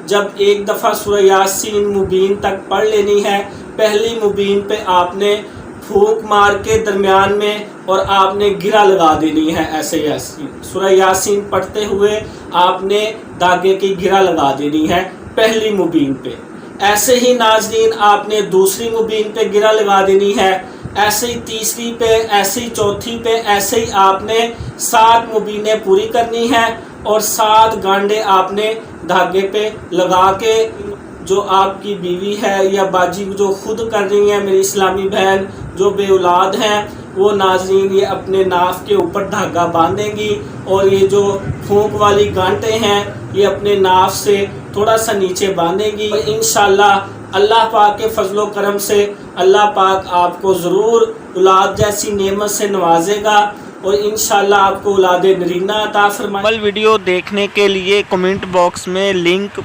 جب ایک دفعہ سورہ یاسین مبین تک پڑھ لینی ہے، پہلی مبین پہ آپ نے پھونک مار کے درمیان میں اور آپ نے گرہ لگا دینی ہے، ایسے یاسین سورہ یاسین پڑھتے ہوئے آپ نے دھاگے کی گرہ لگا دینی ہے پہلی مبین پہ۔ ایسے ہی ناظرین آپ نے دوسری مبین پہ گرہ لگا دینی ہے، ایسے ہی تیسری پہ، ایسے ہی چوتھی پہ، ایسے ہی آپ نے 7 مبینیں پوری کرنی ہے اور 7 گانڈے آپ نے دھاگے پہ لگا کے، جو آپ کی بیوی ہے یا باجی جو خود کر رہی ہیں میری اسلامی بہن جو بے اولاد ہیں، وہ ناظرین یہ اپنے ناف کے اوپر دھاگا باندھیں گی اور یہ جو پھونک والی گانٹے ہیں یہ اپنے ناف سے تھوڑا سا نیچے باندھیں گی۔ انشاءاللہ اللہ پاک کے فضل و کرم سے اللہ پاک آپ کو ضرور اولاد جیسی نعمت سے نوازے گا اور انشاءاللہ آپ کو اولاد نرینہ عطا فرمائے۔ مکمل ویڈیو دیکھنے کے لیے کمنٹ باکس میں لنک